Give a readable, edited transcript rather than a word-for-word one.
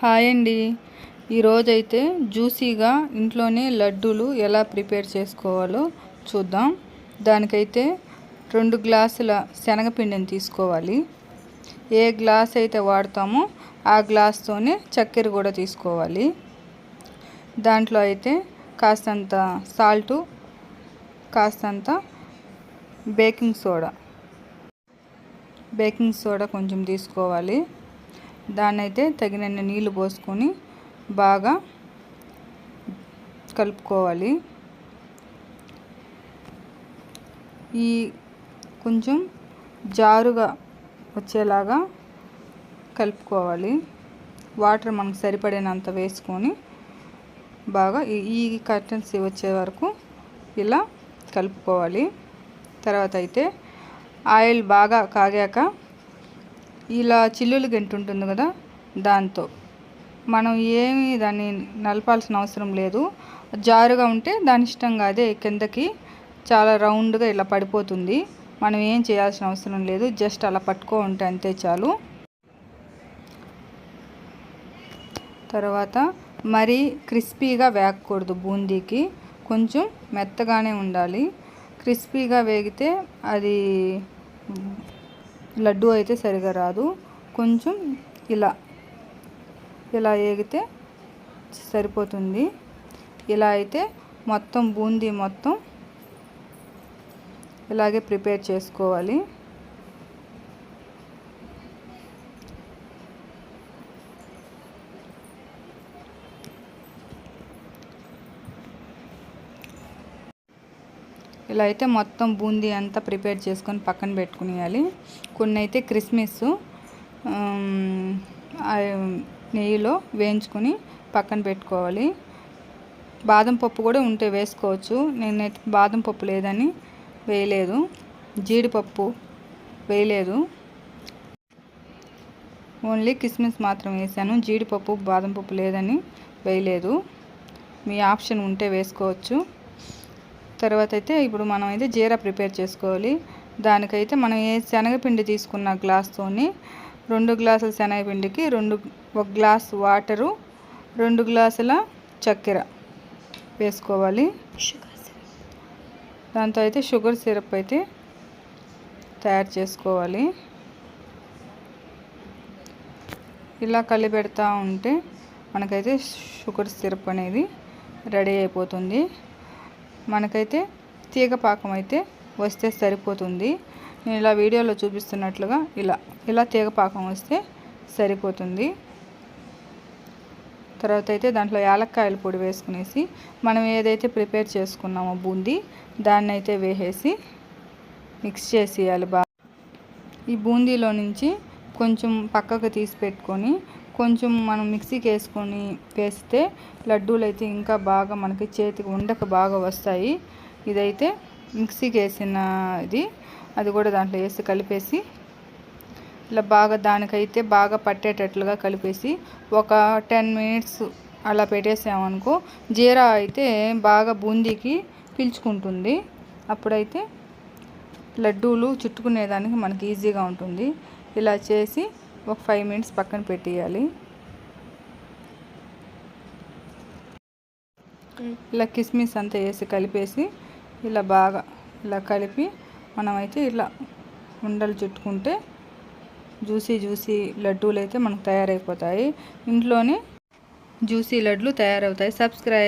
Hi అండి. ఈరోజైతే జ్యూసీగా ఇంట్లోనే లడ్డూలు ఎలా ప్రిపేర్ చేసుకోవాలో చూద్దాం. దానికైతే 2 గ్లాసుల శనగపిండిని తీసుకోవాలి. ఏ గ్లాస్ అయితే వాడతామో ఆ గ్లాస్తోనే చక్కెర కూడా తీసుకోవాలి. దాంట్లో అయితే కాస్తంత సాల్టు, కాస్తంత బేకింగ్ సోడా కొంచెం తీసుకోవాలి. దాన్ని అయితే తగినన్ని నీళ్లు పోసుకొని బాగా కలుపుకోవాలి. ఈ కొంచెం జారుగా వచ్చేలాగా కలుపుకోవాలి. వాటర్ మనకు సరిపడినంత వేసుకొని బాగా ఈ కన్సిస్టెన్సీ వచ్చే వరకు ఇలా కలుపుకోవాలి. తర్వాత అయితే ఆయిల్ బాగా కాగాక ఇలా చిల్లులు గంట ఉంటుంది కదా, దాంతో మనం ఏమి దాన్ని నలపాల్సిన అవసరం లేదు. జారుగా ఉంటే దాని ఇష్టంగా అదే కిందకి చాలా రౌండ్గా ఇలా పడిపోతుంది. మనం ఏం చేయాల్సిన అవసరం లేదు, జస్ట్ అలా పట్టుకో ఉంటే అంతే చాలు. తర్వాత మరీ క్రిస్పీగా వేగకూడదు, బూందీకి కొంచెం మెత్తగానే ఉండాలి. క్రిస్పీగా వేగితే అది లడ్డు అయితే సరిగా రాదు. కొంచెం ఇలా వేగితే సరిపోతుంది. ఇలా అయితే మొత్తం బూందీ మొత్తం ఇలాగే ప్రిపేర్ చేసుకోవాలి. ఇలా అయితే మొత్తం బూందీ అంతా ప్రిపేర్ చేసుకొని పక్కన పెట్టుకునేయాలి. కొన్ని అయితే కిస్మిస్ నెయ్యిలో వేయించుకొని పక్కన పెట్టుకోవాలి. బాదం పప్పు కూడా ఉంటే వేసుకోవచ్చు. నేనైతే బాదం పప్పు లేదని వేయలేదు, జీడిపప్పు వేయలేదు, ఓన్లీ కిస్మిస్ మాత్రం వేసాను. జీడిపప్పు బాదం పప్పు లేదని వేయలేదు. మీ ఆప్షన్ ఉంటే వేసుకోవచ్చు. తర్వాత అయితే ఇప్పుడు మనం అయితే జీరా ప్రిపేర్ చేసుకోవాలి. దానికైతే మనం ఏ శనగపిండి తీసుకున్న గ్లాస్తోని 2 గ్లాసుల శనగపిండికి 1 గ్లాస్ వాటరు, 2 గ్లాసుల చక్కెర వేసుకోవాలి. దాంతో అయితే షుగర్ సిరప్ అయితే తయారు చేసుకోవాలి. ఇలా కలిపెడతా ఉంటే మనకైతే షుగర్ సిరప్ అనేది రెడీ అయిపోతుంది. మనకైతే తీగ పాకం అయితే వస్తే సరిపోతుంది. నేను ఇలా వీడియోలో చూపిస్తున్నట్లుగా ఇలా తీగ పాకం వస్తే సరిపోతుంది. తర్వాత అయితే దాంట్లో యాలక్కాయల పొడి వేసుకునేసి మనం ఏదైతే ప్రిపేర్ చేసుకున్నామో బూందీ దాన్ని అయితే వేసేసి మిక్స్ చేసేయాలి బాగా. ఈ బూందీలో నుంచి కొంచెం పక్కకు తీసి పెట్టుకొని కొంచెం మనం మిక్సీకి వేసుకొని వేస్తే లడ్డూలు అయితే ఇంకా బాగా మనకి చేతికి ఉండక బాగా వస్తాయి. ఇదైతే మిక్సీకి వేసిన అది కూడా దాంట్లో వేసి కలిపేసి ఇలా బాగా దానికైతే బాగా పట్టేటట్లుగా కలిపేసి ఒక 10 మినిట్స్ అలా పెట్టేసామనుకో, జీరా అయితే బాగా బూందీకి పీల్చుకుంటుంది. అప్పుడైతే లడ్డూలు చుట్టుకునేదానికి మనకి ఈజీగా ఉంటుంది. ఇలా చేసి ఒక 5 మినిట్స్ పక్కన పెట్టేయాలి. ఇలా కిస్మిస్ అంతా వేసి కలిపేసి ఇలా బాగా ఇలా కలిపి మనమైతే ఇలా ఉండలు చుట్టుకుంటే జ్యూసీ లడ్డూలు అయితే మనకు తయారైపోతాయి. ఇంట్లోనే జ్యూసీ లడ్లు తయారవుతాయి. సబ్స్క్రైబ్.